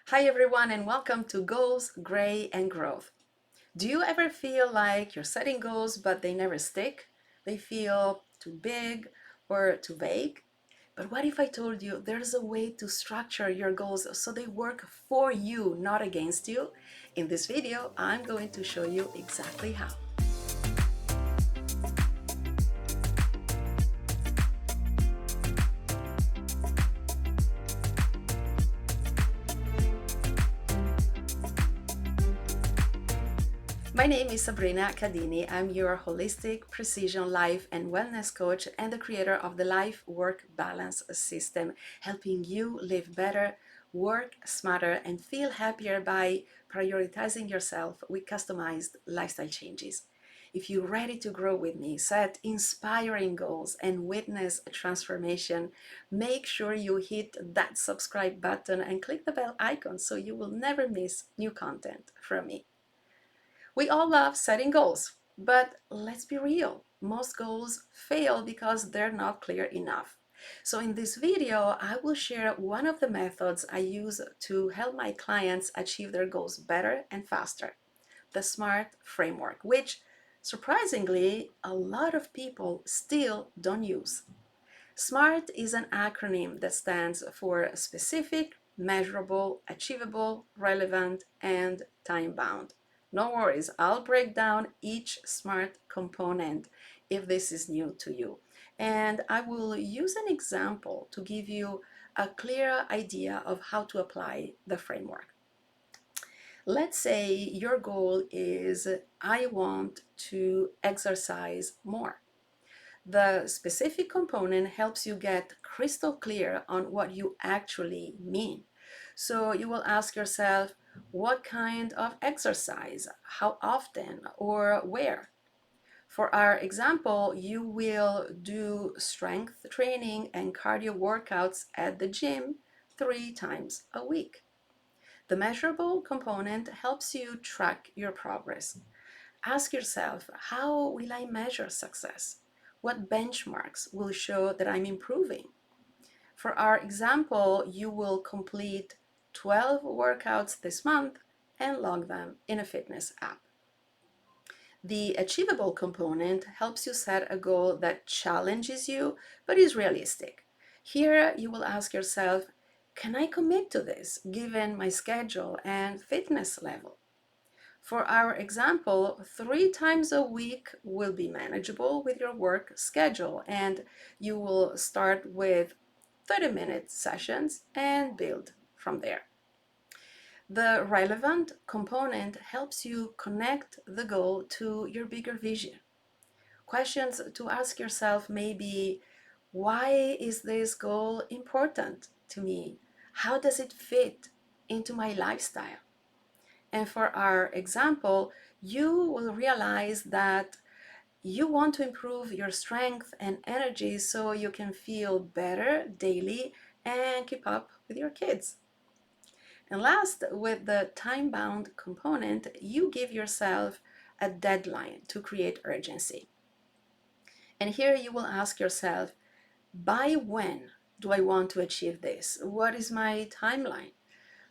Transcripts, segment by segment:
Hi everyone and welcome to Goals, Gray and Growth. Do you ever feel like you're setting goals but they never stick? They feel too big or too vague? But what if I told you there's a way to structure your goals so they work for you, not against you? In this video, I'm going to show you exactly how. My name is Sabrina Cadini. I'm your holistic precision life and wellness coach and the creator of the Life-Work Balance System, helping you live better, work smarter, and feel happier by prioritizing yourself with customized lifestyle changes. If you're ready to grow with me, set inspiring goals, and witness a transformation, make sure you hit that subscribe button and click the bell icon so you will never miss new content from me. We all love setting goals, but let's be real. Most goals fail because they're not clear enough. So in this video, I will share one of the methods I use to help my clients achieve their goals better and faster, the SMART framework, which surprisingly, a lot of people still don't use. SMART is an acronym that stands for specific, measurable, achievable, relevant, and time-bound. No worries, I'll break down each SMART component if this is new to you. And I will use an example to give you a clear idea of how to apply the framework. Let's say your goal is I want to exercise more. The specific component helps you get crystal clear on what you actually mean. So you will ask yourself, what kind of exercise, how often, or where? For our example, you will do strength training and cardio workouts at the gym 3 times a week. The measurable component helps you track your progress. Ask yourself, how will I measure success? What benchmarks will show that I'm improving? For our example, you will complete 12 workouts this month and log them in a fitness app. The achievable component helps you set a goal that challenges you but is realistic. Here you will ask yourself, can I commit to this given my schedule and fitness level? For our example, 3 times a week will be manageable with your work schedule, and you will start with 30-minute sessions and build from there. The relevant component helps you connect the goal to your bigger vision. Questions to ask yourself may be, why is this goal important to me? How does it fit into my lifestyle? And for our example, you will realize that you want to improve your strength and energy so you can feel better daily and keep up with your kids. And last, with the time-bound component, you give yourself a deadline to create urgency. And here you will ask yourself, by when do I want to achieve this? What is my timeline?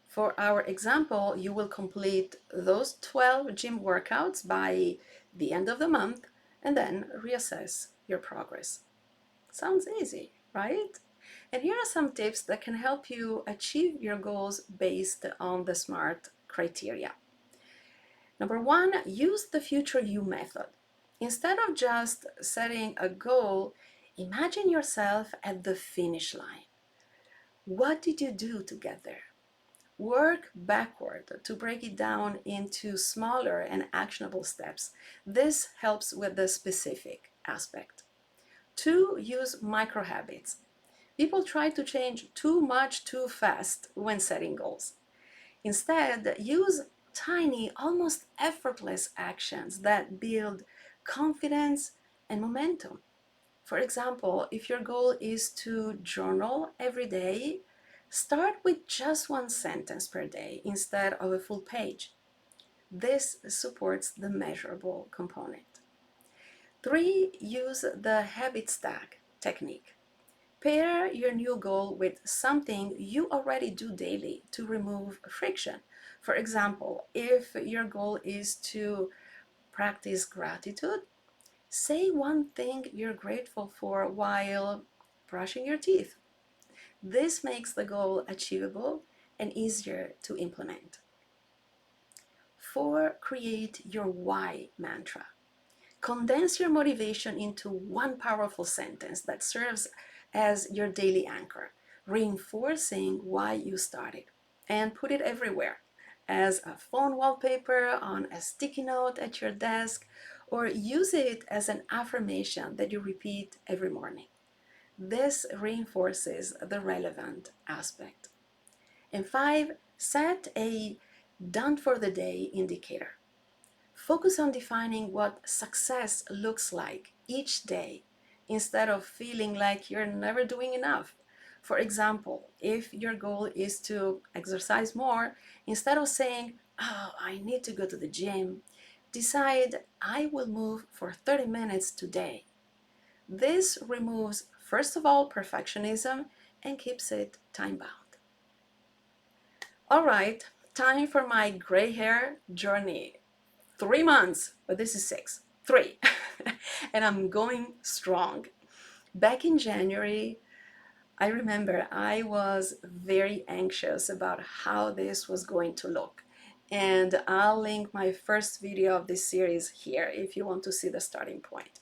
For our example, you will complete those 12 gym workouts by the end of the month and then reassess your progress. Sounds easy, right? And here are some tips that can help you achieve your goals based on the SMART criteria. Number one, use the future you method. Instead of just setting a goal, imagine yourself at the finish line. What did you do to get there? Work backward to break it down into smaller and actionable steps. This helps with the specific aspect. Two, use micro habits. People try to change too much too fast when setting goals. Instead, use tiny, almost effortless actions that build confidence and momentum. For example, if your goal is to journal every day, start with just 1 sentence per day instead of a full page. This supports the measurable component. 3, use the habit stack technique. Pair your new goal with something you already do daily to remove friction. For example, if your goal is to practice gratitude, say one thing you're grateful for while brushing your teeth. This makes the goal achievable and easier to implement. 4. Create your why mantra. Condense your motivation into one powerful sentence that serves as your daily anchor, reinforcing why you started, and put it everywhere as a phone wallpaper, on a sticky note at your desk, or use it as an affirmation that you repeat every morning. This reinforces the relevant aspect. And 5, set a done for the day indicator. Focus on defining what success looks like each day instead of feeling like you're never doing enough. For example, if your goal is to exercise more, instead of saying, "Oh, I need to go to the gym," decide, "I will move for 30 minutes today." This removes, first of all, perfectionism and keeps it time bound. All right, time for my gray hair journey. 3 months, but this is 6, 3. And I'm going strong. Back in January, I remember I was very anxious about how this was going to look. And I'll link my first video of this series here if you want to see the starting point.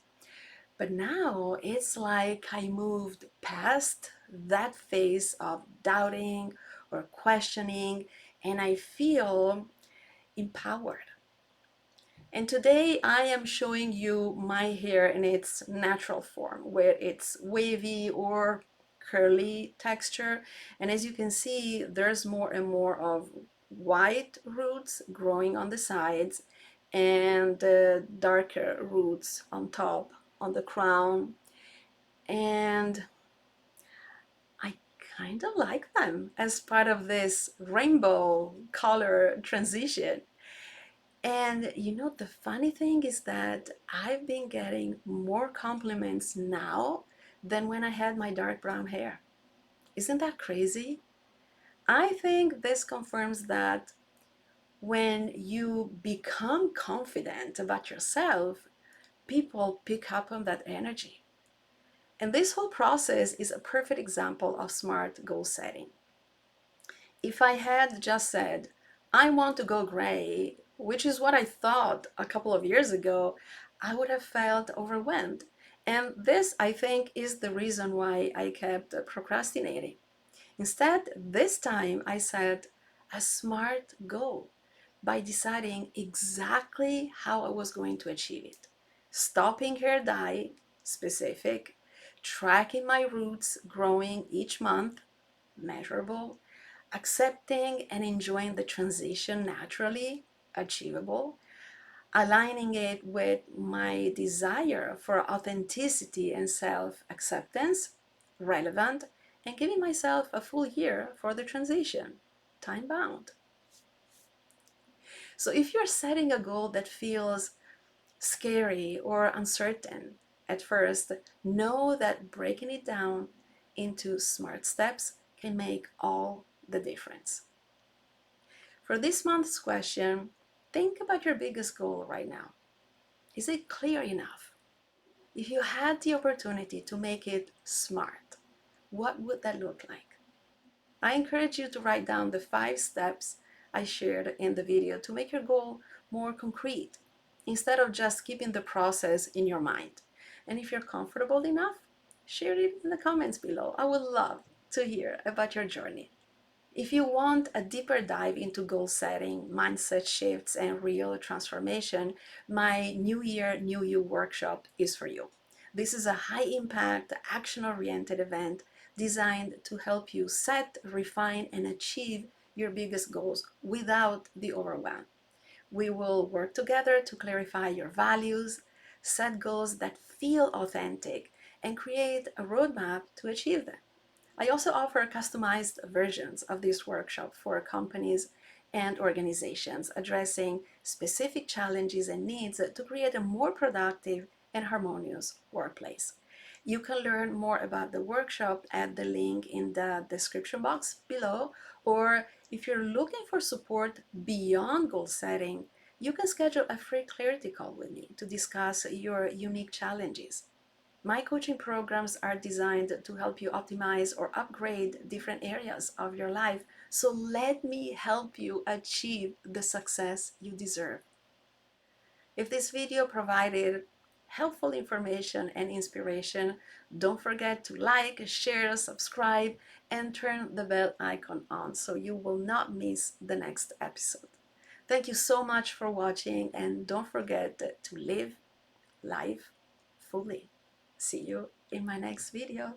But now it's like I moved past that phase of doubting or questioning, and I feel empowered. And today I am showing you my hair in its natural form, where it's wavy or curly texture. And as you can see, there's more and more of white roots growing on the sides and darker roots on top, on the crown. And I kind of like them as part of this rainbow color transition. And you know, the funny thing is that I've been getting more compliments now than when I had my dark brown hair. Isn't that crazy? I think this confirms that when you become confident about yourself, people pick up on that energy. And this whole process is a perfect example of smart goal setting. If I had just said, "I want to go gray," which is what I thought a couple of years ago, I would have felt overwhelmed. And this, I think, is the reason why I kept procrastinating. Instead, this time I set a smart goal by deciding exactly how I was going to achieve it. Stopping hair dye, specific, tracking my roots growing each month, measurable, accepting and enjoying the transition naturally, achievable, aligning it with my desire for authenticity and self acceptance, relevant, and giving myself a full year for the transition, time bound. So if you're setting a goal that feels scary or uncertain at first, know that breaking it down into smart steps can make all the difference. For this month's question, think about your biggest goal right now. Is it clear enough? If you had the opportunity to make it smart, what would that look like? I encourage you to write down the 5 steps I shared in the video to make your goal more concrete, instead of just keeping the process in your mind. And if you're comfortable enough, share it in the comments below. I would love to hear about your journey. If you want a deeper dive into goal setting, mindset shifts, and real transformation, my New Year, New You workshop is for you. This is a high impact, action oriented event designed to help you set, refine, and achieve your biggest goals without the overwhelm. We will work together to clarify your values, set goals that feel authentic, and create a roadmap to achieve them. I also offer customized versions of this workshop for companies and organizations addressing specific challenges and needs to create a more productive and harmonious workplace. You can learn more about the workshop at the link in the description box below, or if you're looking for support beyond goal setting, you can schedule a free clarity call with me to discuss your unique challenges. My coaching programs are designed to help you optimize or upgrade different areas of your life. So let me help you achieve the success you deserve. If this video provided helpful information and inspiration, don't forget to like, share, subscribe, and turn the bell icon on so you will not miss the next episode. Thank you so much for watching, and don't forget to live life fully. See you in my next video.